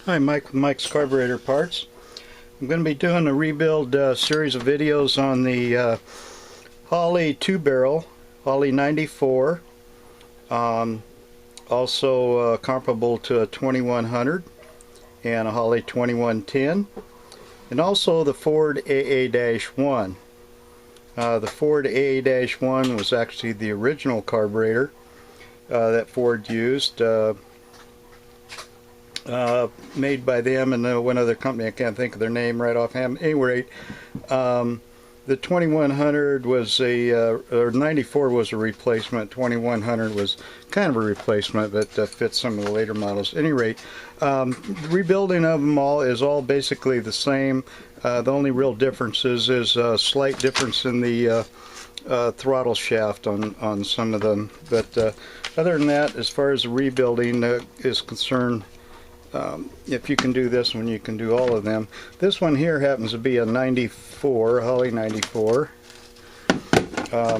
Hi, Mike with Mike's Carburetor Parts. I'm going to be doing a rebuild series of videos on the Holley 2-barrel, Holley 94, also comparable to a 2100 and a Holley 2110, and also the Ford AA-1. The Ford AA-1 was actually the original carburetor that Ford used. Made by them and one other company. I can't think of their name right offhand. Anyway, the 2100 was or 94 was a replacement. 2100 was kind of a replacement, but fits some of the later models. At any rate, rebuilding of them all is all basically the same. The only real differences is a slight difference in the throttle shaft on some of them. But other than that, as far as the rebuilding is concerned, if you can do this one, you can do all of them. This one here happens to be a 94, Holley 94. I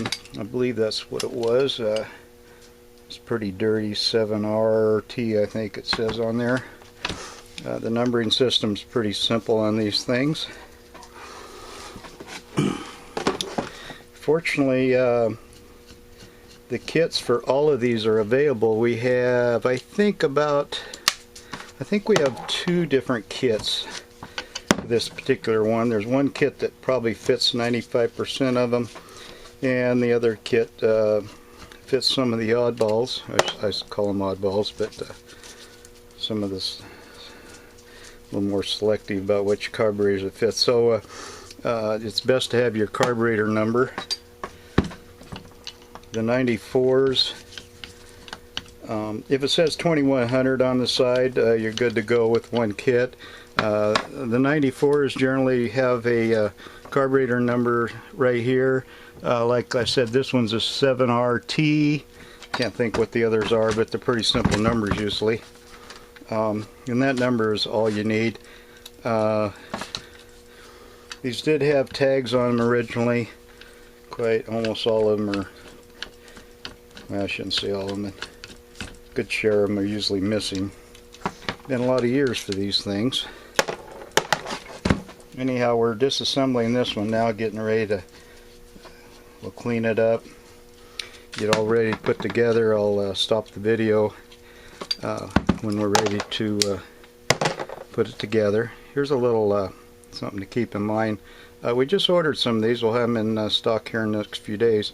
believe that's what it was. It's pretty dirty, 7RT I think it says on there. The numbering system's pretty simple on these things. Fortunately, the kits for all of these are available. We have, I think we have two different kits for this particular one. There's one kit that probably fits 95% of them, and the other kit fits some of the oddballs. I call them oddballs, but some of this a little more selective about which carburetors it fits. So it's best to have your carburetor number. The 94s, if it says 2100 on the side, you're good to go with one kit. The 94s generally have a carburetor number right here. Like I said, this one's a 7RT. Can't think what the others are, but they're pretty simple numbers usually. And that number is all you need. These did have tags on them originally. Almost all of them are, well, I shouldn't say all of them. A good share of them are usually missing. Been a lot of years for these things. Anyhow, we're disassembling this one now, getting ready to, we'll clean it up, get all ready to put together. I'll stop the video when we're ready to put it together. Here's a little something to keep in mind. We just ordered some of these. We'll have them in stock here in the next few days.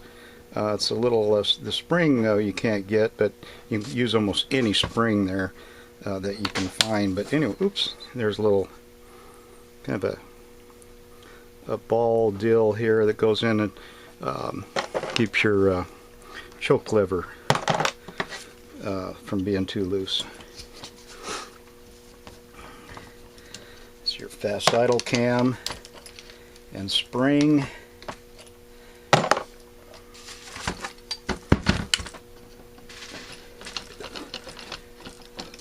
It's a little, the spring though you can't get, but you can use almost any spring there that you can find. But anyway, oops, there's a little kind of a ball deal here that goes in and keeps your choke lever from being too loose. It's your fast idle cam and spring.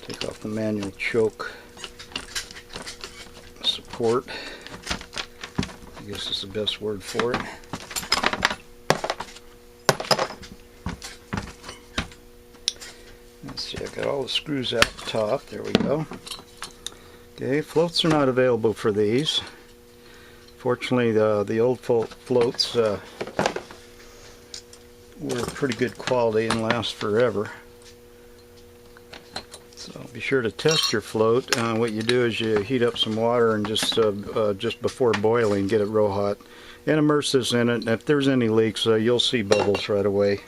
Take off the manual choke support, I guess is the best word for it. Let's see, I've got all the screws out the top. There we go. Okay, floats are not available for these. Fortunately, the old floats were pretty good quality and last forever. So be sure to test your float. What you do is you heat up some water and just before boiling, get it real hot, and immerse this in it. And if there's any leaks, you'll see bubbles right away.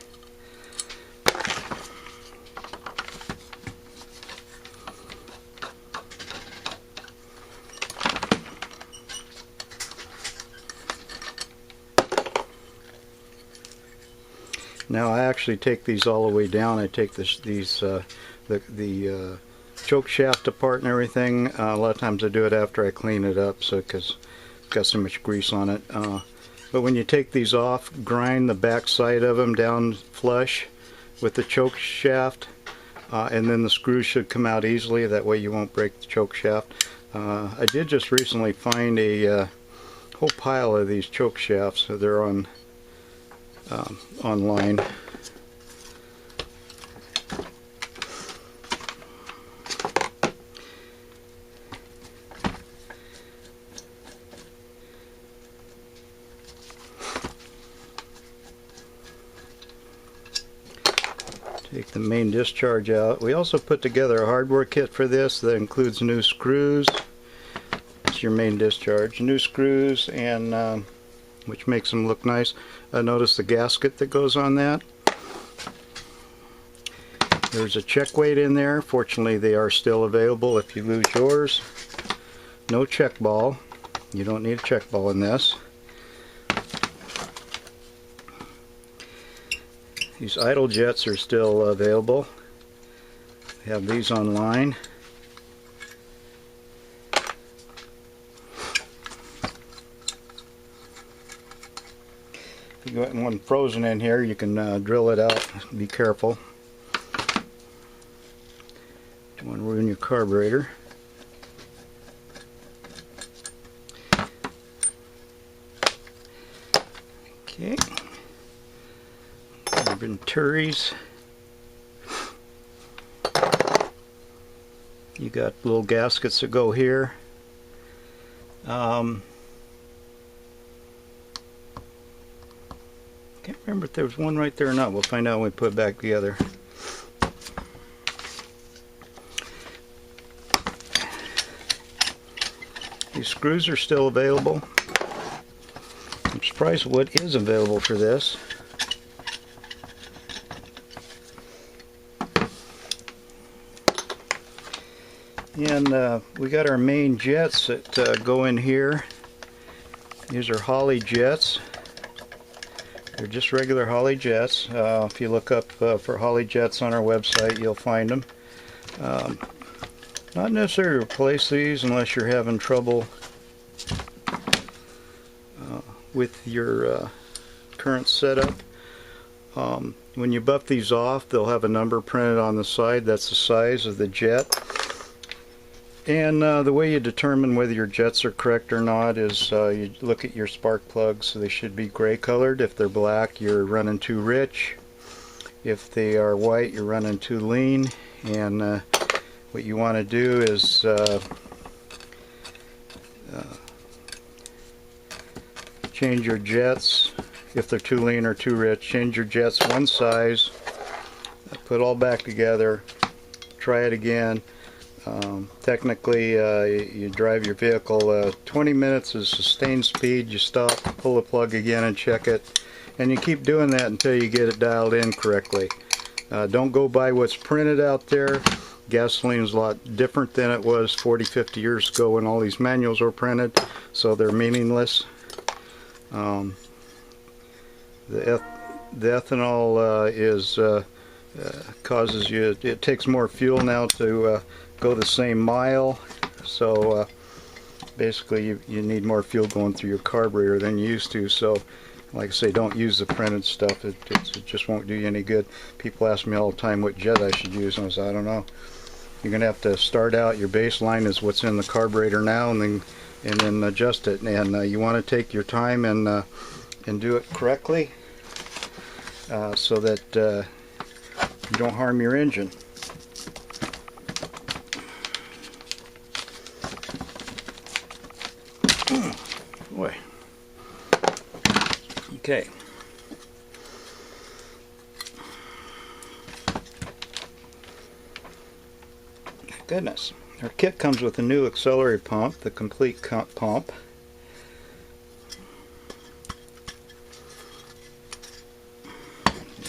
Now I actually take these all the way down. I take the choke shaft apart and everything. A lot of times I do it after I clean it up, so because it's got so much grease on it. But when you take these off, grind the back side of them down flush with the choke shaft, and then the screws should come out easily. That way you won't break the choke shaft. I did just recently find a whole pile of these choke shafts. They're on online. Take the main discharge out. We also put together a hardware kit for this that includes new screws. It's your main discharge. New screws, and which makes them look nice. Notice the gasket that goes on that. There's a check weight in there. Fortunately, they are still available if you lose yours. No check ball. You don't need a check ball in this. These idle jets are still available. We have these online. If you got one frozen in here, you can drill it out. Be careful. Don't want to ruin your carburetor. Okay. Venturis. You got little gaskets that go here. Can't remember if there was one right there or not. We'll find out when we put it back together. These screws are still available. I'm surprised what is available for this. And we got our main jets that go in here. These are Holley jets. They're just regular Holley jets. If you look up for Holley jets on our website, you'll find them. Not necessary to replace these unless you're having trouble with your current setup. When you buff these off, they'll have a number printed on the side. That's the size of the jet. And the way you determine whether your jets are correct or not is you look at your spark plugs. So they should be gray colored. If they're black, you're running too rich. If they are white, you're running too lean. And what you want to do is change your jets. If they're too lean or too rich, change your jets one size, put it all back together, try it again. Technically, you drive your vehicle 20 minutes is sustained speed. You stop, pull the plug again and check it, and you keep doing that until you get it dialed in correctly. Don't go by what's printed out there. Gasoline is a lot different than it was 40-50 years ago when all these manuals were printed, so they're meaningless. The ethanol causes you, it takes more fuel now to go the same mile, so basically you need more fuel going through your carburetor than you used to. So like I say, don't use the printed stuff. It just won't do you any good. People ask me all the time what jet I should use, and I say, I don't know. You're gonna have to start out, your baseline is what's in the carburetor now, and then adjust it. And you want to take your time and do it correctly, so that you don't harm your engine. Boy. Okay. Goodness. Our kit comes with a new auxiliary pump, the complete pump.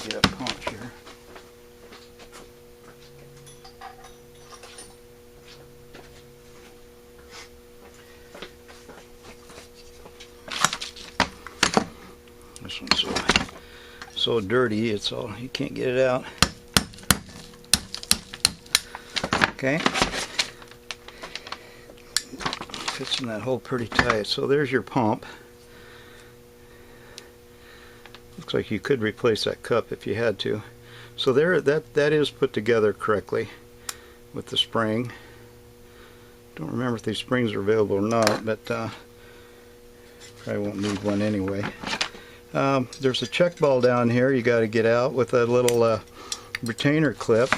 Get a punch here. This one's so dirty, it's all, you can't get it out. Okay. Fits in that hole pretty tight. So there's your pump. Looks like you could replace that cup if you had to. So there, that is put together correctly with the spring. Don't remember if these springs are available or not, but probably won't need one anyway. There's a check ball down here you got to get out with a little retainer clip.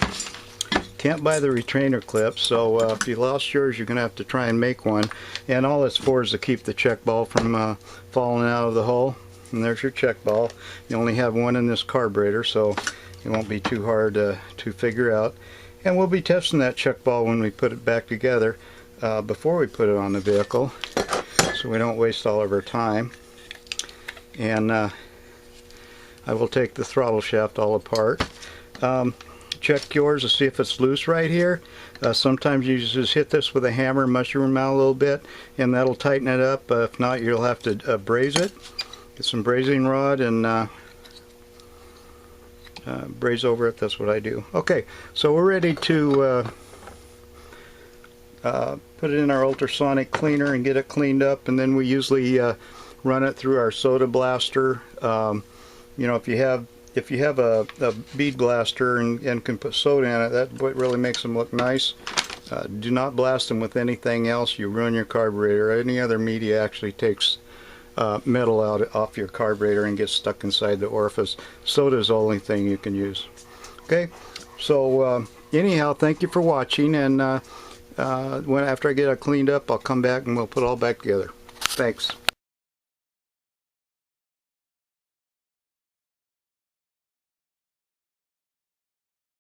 Can't buy the retainer clip, so if you lost yours, you're going to have to try and make one. And all it's for is to keep the check ball from falling out of the hole. and there's your check ball. You only have one in this carburetor, so it won't be too hard to figure out. And we'll be testing that check ball when we put it back together before we put it on the vehicle, so we don't waste all of our time. And I will take the throttle shaft all apart. Check yours to see if it's loose right here. Sometimes you just hit this with a hammer, mushroom out a little bit, and that'll tighten it up. If not, you'll have to braze it. Get some brazing rod and braze over it. That's what I do. Okay, so we're ready to put it in our ultrasonic cleaner and get it cleaned up, and then we usually run it through our soda blaster. You know, if you have a bead blaster and can put soda in it, that really makes them look nice. Do not blast them with anything else. You ruin your carburetor. Any other media actually takes metal off your carburetor and gets stuck inside the orifice. Soda is the only thing you can use. Okay, so anyhow, thank you for watching, and after I get it cleaned up, I'll come back and we'll put it all back together. Thanks.